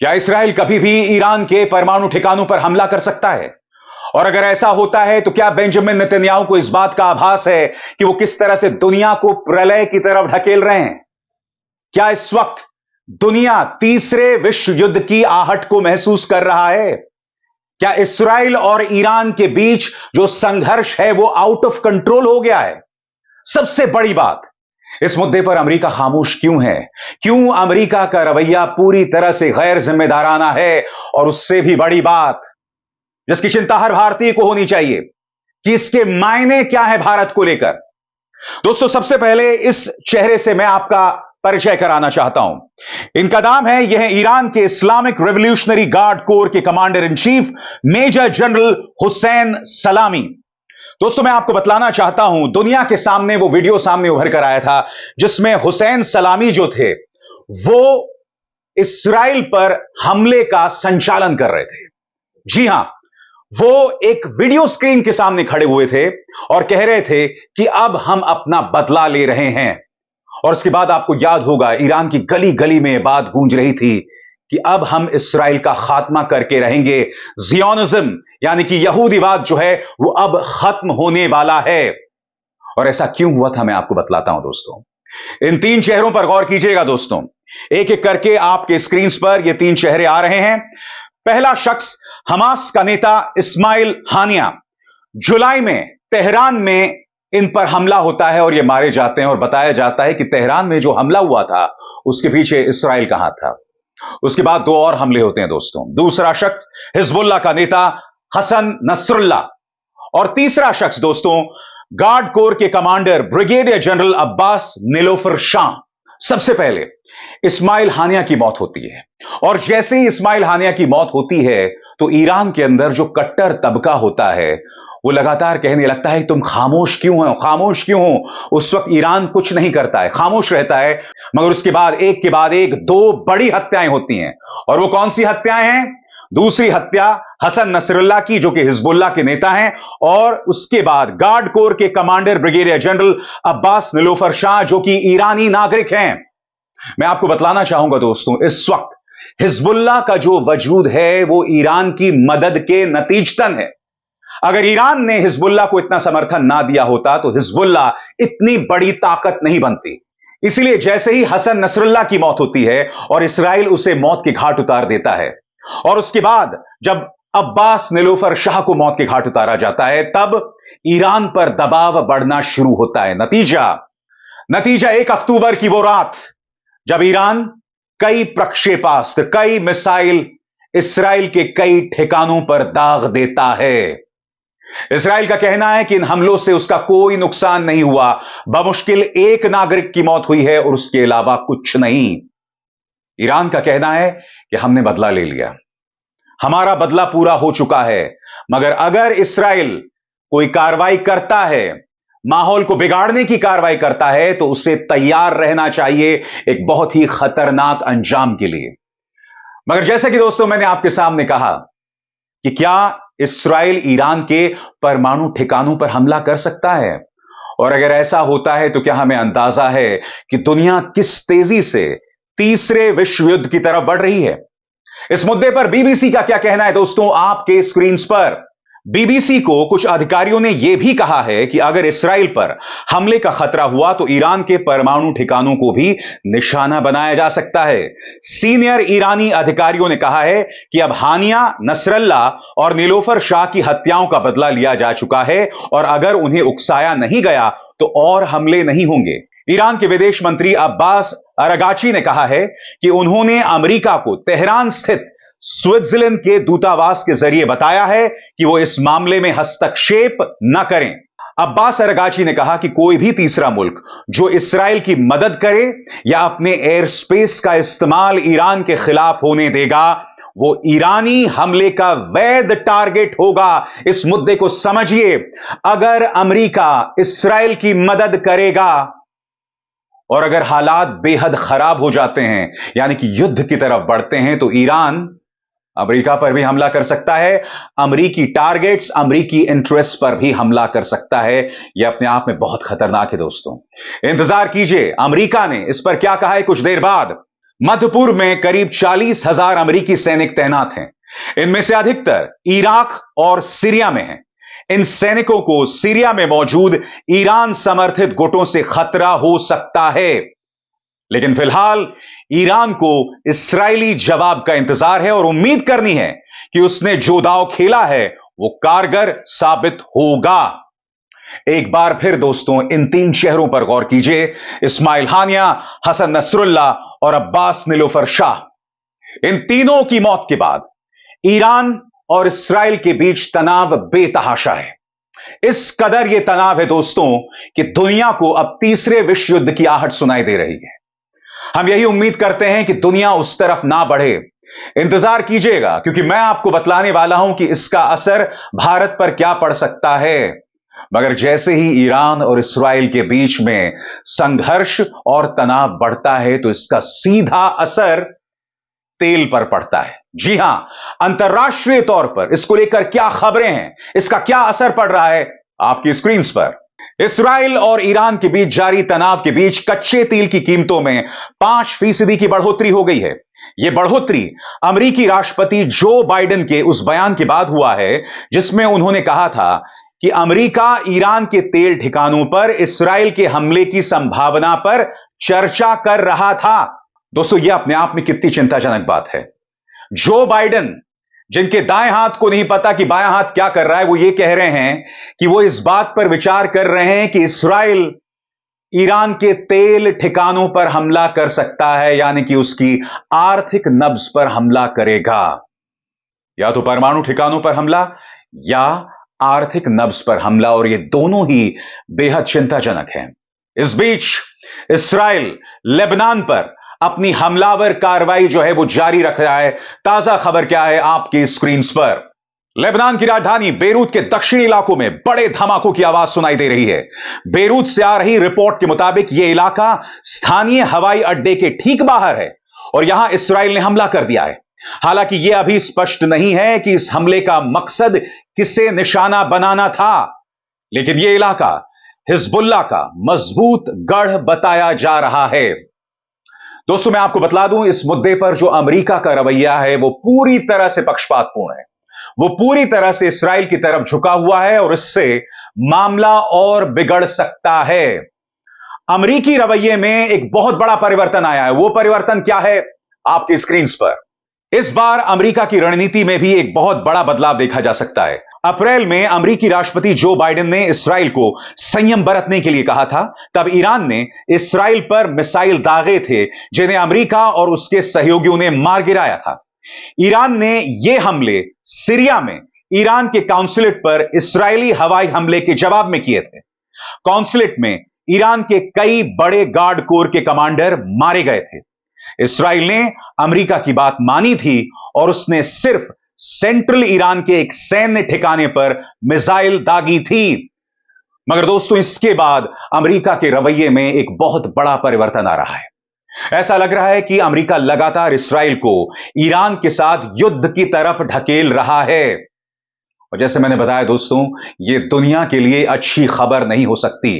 क्या इसराइल कभी भी ईरान के परमाणु ठिकानों पर हमला कर सकता है? और अगर ऐसा होता है तो क्या बेंजामिन नेतन्याहू को इस बात का आभास है कि वो किस तरह से दुनिया को प्रलय की तरफ ढकेल रहे हैं? क्या इस वक्त दुनिया तीसरे विश्व युद्ध की आहट को महसूस कर रहा है? क्या इसराइल और ईरान के बीच जो संघर्ष है वो आउट ऑफ कंट्रोल हो गया है? सबसे बड़ी बात, इस मुद्दे पर अमेरिका खामोश क्यों है? क्यों अमेरिका का रवैया पूरी तरह से गैर जिम्मेदाराना है? और उससे भी बड़ी बात जिसकी चिंता हर भारतीय को होनी चाहिए कि इसके मायने क्या है भारत को लेकर। दोस्तों, सबसे पहले इस चेहरे से मैं आपका परिचय कराना चाहता हूं। इनका नाम है, यह है ईरान के इस्लामिक रेवोल्यूशनरी गार्ड कोर के commander in chief major general Hossein Salami. दोस्तों, मैं आपको बतलाना चाहता हूं, दुनिया के सामने वो वीडियो सामने उभर कर आया था जिसमें हुसैन सलामी जो थे वो इसराइल पर हमले का संचालन कर रहे थे। जी हां, वो एक वीडियो स्क्रीन के सामने खड़े हुए थे और कह रहे थे कि अब हम अपना बदला ले रहे हैं। और उसके बाद आपको याद होगा, ईरान की गली गली में यह बात गूंज रही थी कि अब हम इसराइल का खात्मा करके रहेंगे। जियोनिज्म यानी कि यहूदीवाद जो है वो अब खत्म होने वाला है। और ऐसा क्यों हुआ था मैं आपको बतलाता हूं। दोस्तों, इन तीन चेहरों पर गौर कीजिएगा। दोस्तों, एक एक करके आपके स्क्रीन पर ये तीन चेहरे आ रहे हैं। पहला शख्स हमास का नेता इस्माइल हानिया। जुलाई में तेहरान में इन पर हमला होता है और ये मारे जाते हैं और बताया जाता है कि तेहरान में जो हमला हुआ था उसके पीछे इसराइल का हाथ था। उसके बाद दो और हमले होते हैं। दोस्तों, दूसरा शख्स हिजबुल्लाह का नेता हसन नसरुल्लाह और तीसरा शख्स दोस्तों गार्ड कोर के commander brigadier general Abbas Nilofar Shah. सबसे पहले इस्माइल हानिया की मौत होती है और जैसे ही इस्माइल हानिया की मौत होती है तो ईरान के अंदर जो कट्टर तबका होता है वो लगातार कहने लगता है तुम खामोश क्यों हो, खामोश क्यों हो। उस वक्त ईरान कुछ नहीं करता है, खामोश रहता है। मगर उसके बाद एक के बाद एक दो बड़ी हत्याएं होती हैं। और वो कौन सी हत्याएं हैं? दूसरी हत्या हसन नसरुल्लाह की जो कि हिजबुल्लाह के नेता हैं, और उसके बाद गार्ड कोर के commander brigadier general Abbas Nilofar Shah जो कि ईरानी नागरिक हैं। मैं आपको बतलाना चाहूंगा दोस्तों, इस वक्त हिजबुल्लाह का जो वजूद है वो ईरान की मदद के नतीजतन है। अगर ईरान ने हिजबुल्लाह को इतना समर्थन ना दिया होता तो हिजबुल्लाह इतनी बड़ी ताकत नहीं बनती। इसलिए जैसे ही हसन नसरुल्लाह की मौत होती है और इसराइल उसे मौत के घाट उतार देता है, और उसके बाद जब अब्बास निलोफर शाह को मौत के घाट उतारा जाता है, तब ईरान पर दबाव बढ़ना शुरू होता है। नतीजा 1 अक्टूबर की वो रात जब ईरान कई प्रक्षेपास्त्र, कई मिसाइल इसराइल के कई ठिकानों पर दाग देता है। इसराइल का कहना है कि इन हमलों से उसका कोई नुकसान नहीं हुआ, बमुश्किल एक नागरिक की मौत हुई है और उसके अलावा कुछ नहीं। ईरान का कहना है कि हमने बदला ले लिया, हमारा बदला पूरा हो चुका है। मगर अगर इसराइल कोई कार्रवाई करता है, माहौल को बिगाड़ने की कार्रवाई करता है, तो उसे तैयार रहना चाहिए एक बहुत ही खतरनाक अंजाम के लिए। मगर जैसे कि दोस्तों मैंने आपके सामने कहा कि क्या इसराइल ईरान के परमाणु ठिकानों पर हमला कर सकता है? और अगर ऐसा होता है तो क्या हमें अंदाजा है कि दुनिया किस तेजी से तीसरे विश्व युद्ध की तरफ बढ़ रही है? इस मुद्दे पर बीबीसी का क्या कहना है दोस्तों आपके स्क्रीन पर। बीबीसी को कुछ अधिकारियों ने यह भी कहा है कि अगर इसराइल पर हमले का खतरा हुआ तो ईरान के परमाणु ठिकानों को भी निशाना बनाया जा सकता है। सीनियर ईरानी अधिकारियों ने कहा है कि अब हानिया, नसरल्लाह और निलोफर शाह की हत्याओं का बदला लिया जा चुका है और अगर उन्हें उकसाया नहीं गया तो और हमले नहीं होंगे। ईरान के विदेश मंत्री अब्बास अरागाची ने कहा है कि उन्होंने अमेरिका को तेहरान स्थित स्विट्जरलैंड के दूतावास के जरिए बताया है कि वो इस मामले में हस्तक्षेप न करें। अब्बास अरागाची ने कहा कि कोई भी तीसरा मुल्क जो इसराइल की मदद करे या अपने एयर स्पेस का इस्तेमाल ईरान के खिलाफ होने देगा, वो ईरानी हमले का वैध टारगेट होगा। इस मुद्दे को समझिए, अगर अमेरिका इसराइल की मदद करेगा और अगर हालात बेहद खराब हो जाते हैं, यानी कि युद्ध की तरफ बढ़ते हैं, तो ईरान अमेरिका पर भी हमला कर सकता है, अमेरिकी टारगेट्स, अमेरिकी इंटरेस्ट पर भी हमला कर सकता है। यह अपने आप में बहुत खतरनाक है दोस्तों। इंतजार कीजिए अमेरिका ने इस पर क्या कहा है कुछ देर बाद। मध्य पूर्व में करीब 40,000 अमेरिकी सैनिक तैनात हैं। इनमें से अधिकतर इराक और सीरिया में हैं। इन सैनिकों को सीरिया में मौजूद ईरान समर्थित गुटों से खतरा हो सकता है, लेकिन फिलहाल ईरान को इस्राएली जवाब का इंतजार है और उम्मीद करनी है कि उसने जो दांव खेला है वो कारगर साबित होगा। एक बार फिर दोस्तों इन तीन शहरों पर गौर कीजिए, इस्माइल हानिया, हसन नसरुल्ला और अब्बास नीलोफर शाह। इन तीनों की मौत के बाद ईरान और इस्राएल के बीच तनाव बेतहाशा है। इस कदर यह तनाव है दोस्तों कि दुनिया को अब तीसरे विश्व युद्ध की आहट सुनाई दे रही है। हम यही उम्मीद करते हैं कि दुनिया उस तरफ ना बढ़े। इंतजार कीजिएगा, क्योंकि मैं आपको बतलाने वाला हूं कि इसका असर भारत पर क्या पड़ सकता है। मगर जैसे ही ईरान और इस्राएल के बीच में संघर्ष और तनाव बढ़ता है तो इसका सीधा असर तेल पर पड़ता है। जी हां, अंतर्राष्ट्रीय तौर पर इसको लेकर क्या खबरें हैं, इसका क्या असर पड़ रहा है, आपकी स्क्रीन पर। इस्राएल और ईरान के बीच जारी तनाव के बीच कच्चे तेल की कीमतों में 5% की बढ़ोतरी हो गई है। यह बढ़ोतरी अमेरिकी राष्ट्रपति जो बाइडेन के उस बयान के बाद हुआ है जिसमें उन्होंने कहा था कि अमेरिका ईरान के तेल ठिकानों पर इस्राएल के हमले की संभावना पर चर्चा कर रहा था। दोस्तों यह अपने आप में कितनी चिंताजनक बात है। जो बाइडेन, जिनके दाएं हाथ को नहीं पता कि बायां हाथ क्या कर रहा है, वो ये कह रहे हैं कि वो इस बात पर विचार कर रहे हैं कि इस्राएल ईरान के तेल ठिकानों पर हमला कर सकता है, यानी कि उसकी आर्थिक नब्ज पर हमला करेगा। या तो परमाणु ठिकानों पर हमला या आर्थिक नब्ज पर हमला, और ये दोनों ही बेहद चिंताजनक हैं। इस बीच इस्राएल लेबनान पर अपनी हमलावर कार्रवाई जो है वो जारी रख रहा है। ताजा खबर क्या है आपकी स्क्रीन पर। लेबनान की राजधानी बेरूत के दक्षिणी इलाकों में बड़े धमाकों की आवाज सुनाई दे रही है। बेरूत से आ रही रिपोर्ट के मुताबिक यह इलाका स्थानीय हवाई अड्डे के ठीक बाहर है और यहां इस्राएल ने हमला कर दिया है। हालांकि यह अभी स्पष्ट नहीं है कि इस हमले का मकसद किसे निशाना बनाना था, लेकिन यह इलाका हिजबुल्लाह का मजबूत गढ़ बताया जा रहा है। दोस्तों मैं आपको बतला दूं, इस मुद्दे पर जो अमेरिका का रवैया है वो पूरी तरह से पक्षपातपूर्ण है। वो पूरी तरह से इस्राएल की तरफ झुका हुआ है और इससे मामला और बिगड़ सकता है। अमेरिकी रवैये में एक बहुत बड़ा परिवर्तन आया है। वो परिवर्तन क्या है आपकी स्क्रीन पर। इस बार अमेरिका की रणनीति में भी एक बहुत बड़ा बदलाव देखा जा सकता है। अप्रैल में अमेरिकी राष्ट्रपति जो बाइडेन ने इस्राएल को संयम बरतने के लिए कहा था। तब ईरान ने इस्राएल पर मिसाइल दागे थे जिन्हें अमेरिका और उसके सहयोगियों ने मार गिराया था। ईरान ने यह हमले सीरिया में ईरान के काउंसलेट पर इस्राएली हवाई हमले के जवाब में किए थे। काउंसलेट में ईरान के कई बड़े गार्ड कोर के कमांडर मारे गए थे। इस्राएल ने अमेरिका की बात मानी थी और उसने सिर्फ सेंट्रल ईरान के एक सैन्य ठिकाने पर मिसाइल दागी थी। मगर दोस्तों इसके बाद अमेरिका के रवैये में एक बहुत बड़ा परिवर्तन आ रहा है। ऐसा लग रहा है कि अमेरिका लगातार इस्राएल को ईरान के साथ युद्ध की तरफ ढकेल रहा है। और जैसे मैंने बताया दोस्तों, यह दुनिया के लिए अच्छी खबर नहीं हो सकती।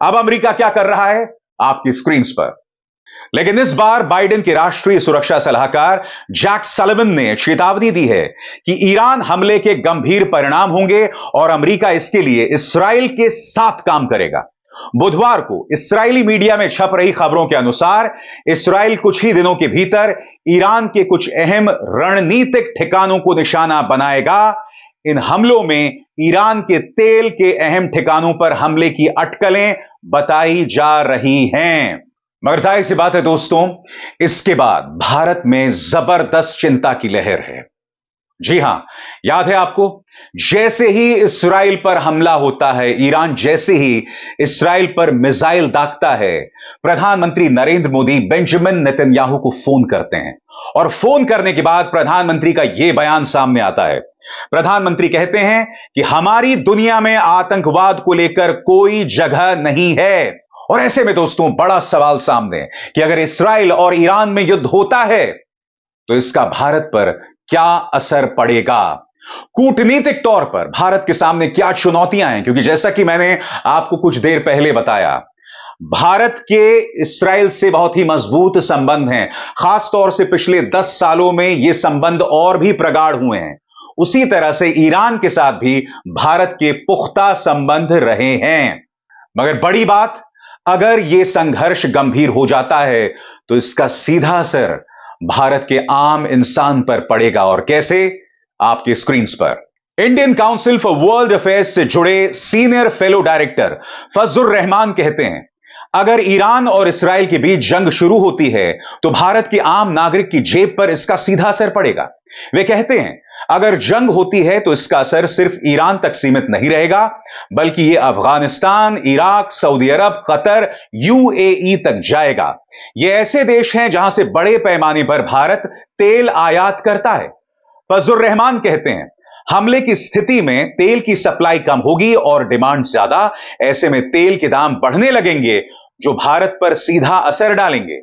अब अमेरिका क्या कर रहा है आपकी स्क्रीन पर। लेकिन इस बार बाइडेन के राष्ट्रीय सुरक्षा सलाहकार जैक सलिवन ने चेतावनी दी है कि ईरान हमले के गंभीर परिणाम होंगे और अमेरिका इसके लिए इस्राएल के साथ काम करेगा। बुधवार को इस्राएली मीडिया में छप रही खबरों के अनुसार इस्राएल कुछ ही दिनों के भीतर ईरान के कुछ अहम रणनीतिक ठिकानों को निशाना बनाएगा। इन हमलों में ईरान के तेल के अहम ठिकानों पर हमले की अटकलें बताई जा रही हैं। मगर जाहिर सी बात है दोस्तों, इसके बाद भारत में जबरदस्त चिंता की लहर है। जी हां, याद है आपको, जैसे ही इस्राएल पर हमला होता है, ईरान जैसे ही इस्राएल पर मिसाइल दागता है, प्रधानमंत्री नरेंद्र मोदी बेंजामिन नेतन्याहू को फोन करते हैं और फोन करने के बाद प्रधानमंत्री का यह बयान सामने आता है। प्रधानमंत्री कहते हैं कि हमारी दुनिया में आतंकवाद को लेकर कोई जगह नहीं है। और ऐसे में दोस्तों बड़ा सवाल सामने कि अगर इस्राएल और ईरान में युद्ध होता है तो इसका भारत पर क्या असर पड़ेगा। कूटनीतिक तौर पर भारत के सामने क्या चुनौतियां हैं, क्योंकि जैसा कि मैंने आपको कुछ देर पहले बताया, भारत के इस्राइल से बहुत ही मजबूत संबंध हैं। खासतौर से पिछले 10 सालों में यह संबंध और भी प्रगाढ़ हुए हैं। उसी तरह से ईरान के साथ भी भारत के पुख्ता संबंध रहे हैं। मगर बड़ी बात, अगर यह संघर्ष गंभीर हो जाता है तो इसका सीधा असर भारत के आम इंसान पर पड़ेगा। और कैसे? आपके स्क्रीन पर Indian council for world affairs से जुड़े senior fellow director Fazlur Rahman कहते हैं, अगर ईरान और इस्राइल के बीच जंग शुरू होती है तो भारत के आम नागरिक की जेब पर इसका सीधा असर पड़ेगा। वे कहते हैं, अगर जंग होती है तो इसका असर सिर्फ ईरान तक सीमित नहीं रहेगा, बल्कि यह अफगानिस्तान, इराक, सऊदी अरब, कतर, यूएई तक जाएगा। ये ऐसे देश हैं जहां से बड़े पैमाने पर भारत तेल आयात करता है। फजलुर रहमान कहते हैं, हमले की स्थिति में तेल की सप्लाई कम होगी और डिमांड ज्यादा। ऐसे में तेल के दाम बढ़ने लगेंगे जो भारत पर सीधा असर डालेंगे।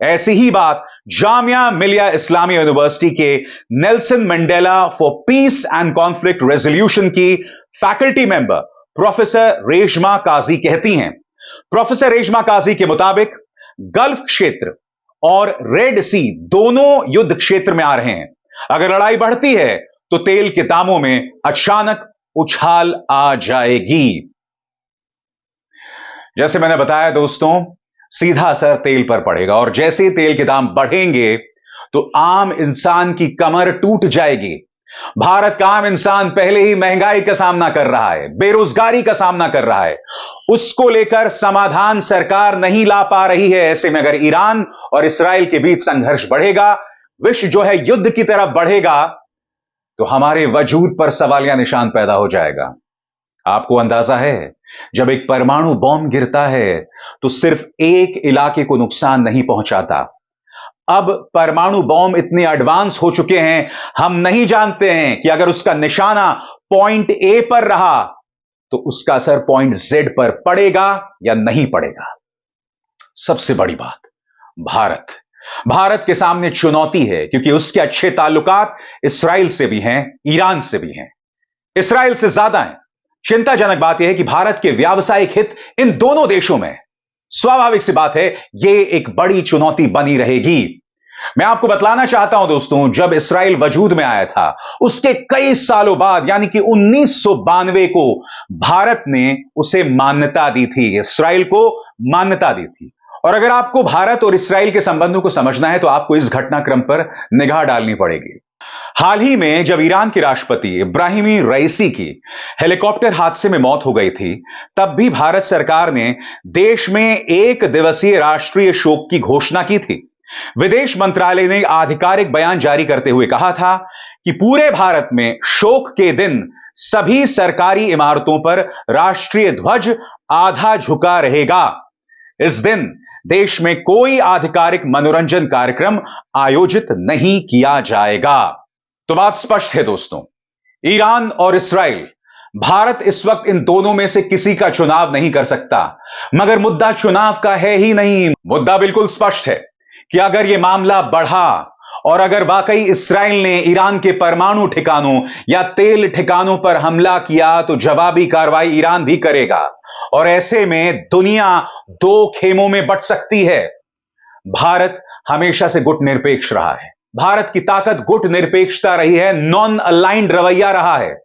ऐसी ही बात जामिया मिलिया इस्लामिया यूनिवर्सिटी के Nelson Mandela for piece and conflict resolution की फैकल्टी मेंबर प्रोफेसर रेशमा काजी कहती हैं। प्रोफेसर रेशमा काजी के मुताबिक गल्फ क्षेत्र और रेड सी दोनों युद्ध क्षेत्र में आ रहे हैं। अगर लड़ाई बढ़ती है तो तेल के दामों में अचानक उछाल आ जाएगी। जैसे मैंने बताया दोस्तों, सीधा असर तेल पर पड़ेगा और जैसे ही तेल के दाम बढ़ेंगे तो आम इंसान की कमर टूट जाएगी। भारत का आम इंसान पहले ही महंगाई का सामना कर रहा है, बेरोजगारी का सामना कर रहा है। उसको लेकर समाधान सरकार नहीं ला पा रही है। ऐसे में अगर ईरान और इस्राइल के बीच संघर्ष बढ़ेगा, विश्व जो है युद्ध की तरफ बढ़ेगा, तो हमारे वजूद पर सवालिया निशान पैदा हो जाएगा। आपको अंदाजा है, जब एक परमाणु बॉम्ब गिरता है तो सिर्फ एक इलाके को नुकसान नहीं पहुंचाता। अब परमाणु बॉम्ब इतने एडवांस हो चुके हैं, हम नहीं जानते हैं कि अगर उसका निशाना पॉइंट ए पर रहा तो उसका असर पॉइंट जेड पर पड़ेगा या नहीं पड़ेगा। सबसे बड़ी बात, भारत के सामने चुनौती है, क्योंकि उसके अच्छे ताल्लुकात इस्राइल से भी हैं, ईरान से भी हैं, इस्राइल से ज्यादा हैं। चिंताजनक बात यह है कि भारत के व्यावसायिक हित इन दोनों देशों में, स्वाभाविक सी बात है, यह एक बड़ी चुनौती बनी रहेगी। मैं आपको बतलाना चाहता हूं दोस्तों, जब इस्राइल वजूद में आया था उसके कई सालों बाद, यानी कि 1992 को भारत ने उसे मान्यता दी थी, इस्राइल को मान्यता दी थी। और अगर आपको भारत और इस्राइल के संबंधों को समझना है तो आपको इस घटनाक्रम पर निगाह डालनी पड़ेगी। हाल ही में जब ईरान के राष्ट्रपति इब्राहिमी रईसी की हेलीकॉप्टर हादसे में मौत हो गई थी, तब भी भारत सरकार ने देश में 1 दिवसीय राष्ट्रीय शोक की घोषणा की थी। विदेश मंत्रालय ने आधिकारिक बयान जारी करते हुए कहा था कि पूरे भारत में शोक के दिन सभी सरकारी इमारतों पर राष्ट्रीय ध्वज आधा झुका रहेगा। इस दिन देश में कोई आधिकारिक मनोरंजन कार्यक्रम आयोजित नहीं किया जाएगा। तो बात स्पष्ट है दोस्तों, ईरान और इस्राइल, भारत इस वक्त इन दोनों में से किसी का चुनाव नहीं कर सकता। मगर मुद्दा चुनाव का है ही नहीं। मुद्दा बिल्कुल स्पष्ट है कि अगर यह मामला बढ़ा और अगर वाकई इस्राइल ने ईरान के परमाणु ठिकानों या तेल ठिकानों पर हमला किया तो जवाबी कार्रवाई ईरान भी करेगा। और ऐसे में दुनिया 2 खेमों में बंट सकती है। भारत हमेशा से गुट निरपेक्ष रहा है। भारत की ताकत गुट निरपेक्षता रही है, नॉन अलाइंड रवैया रहा है।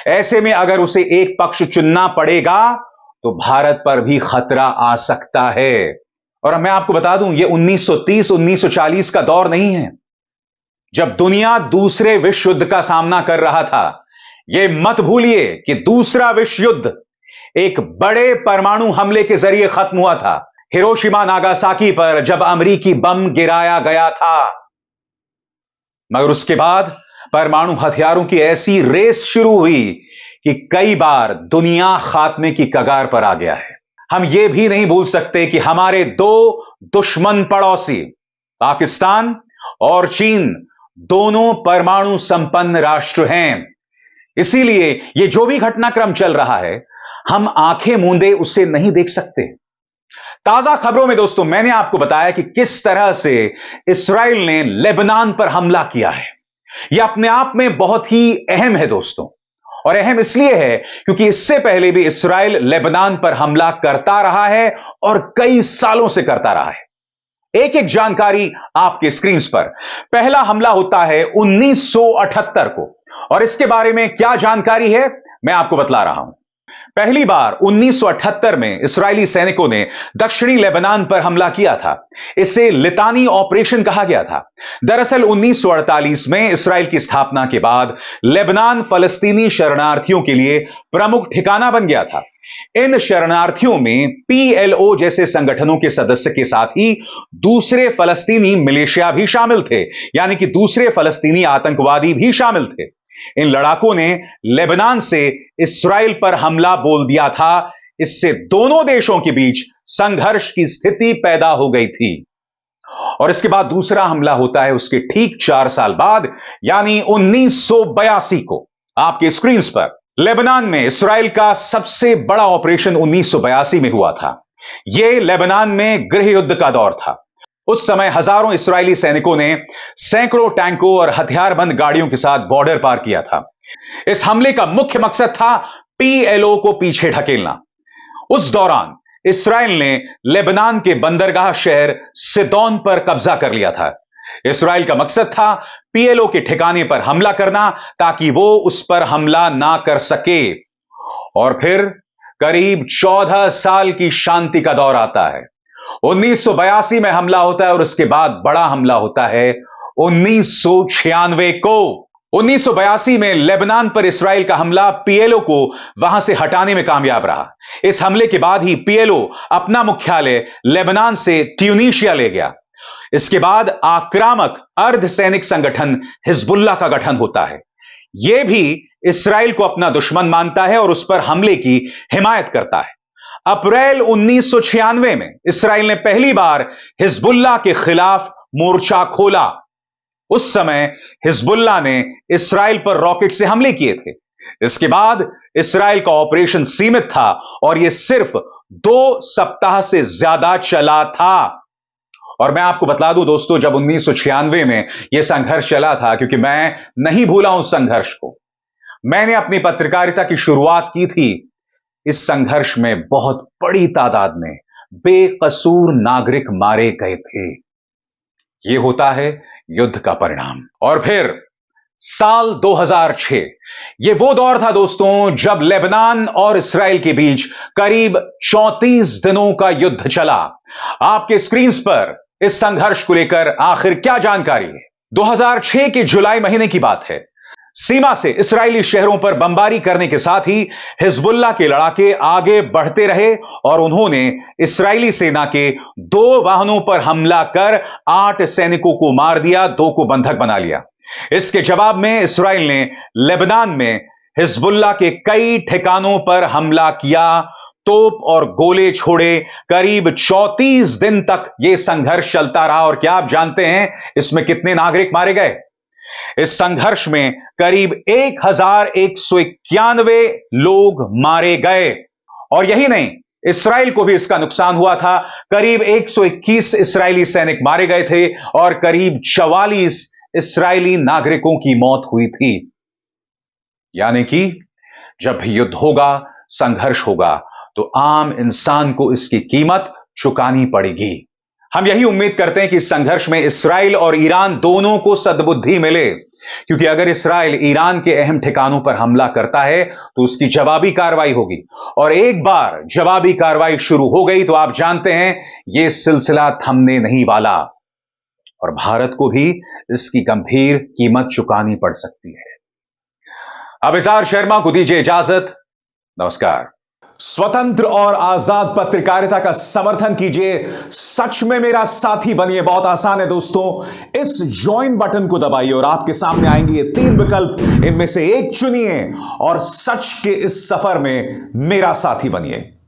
ऐसे में अगर उसे एक पक्ष चुनना पड़ेगा तो भारत पर भी खतरा आ सकता है। और मैं आपको बता दूं, यह 1930-1940 का दौर नहीं है जब दुनिया दूसरे विश्व युद्ध का सामना कर रहा था। यह मत भूलिए कि दूसरा विश्व युद्ध एक बड़े परमाणु हमले के जरिए खत्म हुआ था, हिरोशिमा नागासाकी पर जब अमेरिकी बम गिराया गया था। मगर उसके बाद परमाणु हथियारों की ऐसी रेस शुरू हुई कि कई बार दुनिया खात्मे की कगार पर आ गया है। हम यह भी नहीं भूल सकते कि हमारे 2 दुश्मन पड़ोसी पाकिस्तान और चीन दोनों परमाणु संपन्न राष्ट्र हैं। इसीलिए यह जो भी घटनाक्रम चल रहा है, हम आंखें मूंदे उसे नहीं देख सकते। ताजा खबरों में दोस्तों मैंने आपको बताया कि किस तरह से इस्राइल ने लेबनान पर हमला किया है। यह अपने आप में बहुत ही अहम है दोस्तों। और अहम इसलिए है क्योंकि इससे पहले भी इस्राएल लेबनान पर हमला करता रहा है और कई सालों से करता रहा है। एक एक जानकारी आपके स्क्रीन पर। पहला हमला होता है 1978 को, और इसके बारे में क्या जानकारी है मैं आपको बतला रहा हूं। पहली बार 1978 में इस्राएली सैनिकों ने दक्षिणी लेबनान पर हमला किया था। इसे लितानी ऑपरेशन कहा गया था। दरअसल 1948 में इस्राएल की स्थापना के बाद लेबनान फलस्तीनी शरणार्थियों के लिए प्रमुख ठिकाना बन गया था। इन शरणार्थियों में पीएलओ जैसे संगठनों के सदस्य के साथ ही दूसरे फलस्तीनी मिलिशिया भी शामिल थे, यानी कि दूसरे फलस्तीनी आतंकवादी भी शामिल थे। इन लड़ाकों ने लेबनान से इस्राएल पर हमला बोल दिया था। इससे दोनों देशों के बीच संघर्ष की स्थिति पैदा हो गई थी। और इसके बाद दूसरा हमला होता है उसके ठीक 4 साल बाद, यानी 1982 को। आपके स्क्रीन पर लेबनान में इस्राएल का सबसे बड़ा ऑपरेशन 1982 में हुआ था। यह लेबनान में गृह युद्ध का दौर था। उस समय हजारों इस्राएली सैनिकों ने सैकड़ों टैंकों और हथियारबंद गाड़ियों के साथ बॉर्डर पार किया था। इस हमले का मुख्य मकसद था पीएलओ को पीछे ढकेलना। उस दौरान इस्राएल ने लेबनान के बंदरगाह शहर सिदोन पर कब्जा कर लिया था। इस्राएल का मकसद था पीएलओ के ठिकाने पर हमला करना ताकि वो उस पर हमला ना कर सके। और फिर करीब 14 साल की शांति का दौर आता है। 1982 में हमला होता है और उसके बाद बड़ा हमला होता है 1996 को। 1982 में लेबनान पर इस्राएल का हमला पीएलओ को वहां से हटाने में कामयाब रहा। इस हमले के बाद ही पीएलओ अपना मुख्यालय लेबनान से ट्यूनीशिया ले गया। इसके बाद आक्रामक अर्धसैनिक संगठन हिजबुल्लाह का गठन होता है। यह भी इस्राएल को अपना दुश्मन मानता है और उस पर हमले की हिमायत करता है। अप्रैल 1996 में इस्राएल ने पहली बार हिजबुल्लाह के खिलाफ मोर्चा खोला। उस समय हिजबुल्लाह ने इस्राएल पर रॉकेट से हमले किए थे। इसके बाद इस्राएल का ऑपरेशन सीमित था और यह सिर्फ 2 सप्ताह से ज्यादा चला था। और मैं आपको बता दूं दोस्तों, जब 1996 में यह संघर्ष चला था, क्योंकि मैं नहीं भूला उस संघर्ष को, मैंने अपनी पत्रकारिता की शुरुआत की थी। इस संघर्ष में बहुत बड़ी तादाद में बेकसूर नागरिक मारे गए थे। यह होता है युद्ध का परिणाम। और फिर साल 2006, यह वो दौर था दोस्तों जब लेबनान और इस्राएल के बीच करीब 34 दिनों का युद्ध चला। आपके स्क्रीन पर इस संघर्ष को लेकर आखिर क्या जानकारी है। 2006 के जुलाई महीने की बात है। सीमा से इस्राएली शहरों पर बमबारी करने के साथ ही हिजबुल्लाह के लड़ाके आगे बढ़ते रहे और उन्होंने इस्राएली सेना के 2 वाहनों पर हमला कर 8 सैनिकों को मार दिया, 2 को बंधक बना लिया। इसके जवाब में इस्राएल ने लेबनान में हिजबुल्लाह के कई ठिकानों पर हमला किया, तोप और गोले छोड़े। करीब 34 दिन तक यह संघर्ष चलता रहा। और क्या आप जानते हैं इसमें कितने नागरिक मारे गए? इस संघर्ष में करीब 1191 लोग मारे गए। और यही नहीं, इस्राएल को भी इसका नुकसान हुआ था। करीब 121 इस्राएली सैनिक मारे गए थे और करीब 44 इस्राएली नागरिकों की मौत हुई थी। यानी कि जब भी युद्ध होगा, संघर्ष होगा, तो आम इंसान को इसकी कीमत चुकानी पड़ेगी। हम यही उम्मीद करते हैं कि इस संघर्ष में इस्राएल और ईरान दोनों को सद्बुद्धि मिले, क्योंकि अगर इस्राएल ईरान के अहम ठिकानों पर हमला करता है तो उसकी जवाबी कार्रवाई होगी। और एक बार जवाबी कार्रवाई शुरू हो गई तो आप जानते हैं यह सिलसिला थमने नहीं वाला और भारत को भी इसकी गंभीर कीमत चुकानी पड़ सकती है। अब इज़हार शर्मा को दीजिए इजाजत। नमस्कार। स्वतंत्र और आजाद पत्रकारिता का समर्थन कीजिए, सच में मेरा साथी बनिए। बहुत आसान है दोस्तों, इस ज्वाइन बटन को दबाइए और आपके सामने आएंगे ये 3 विकल्प। इनमें से एक चुनिए और सच के इस सफर में मेरा साथी बनिए।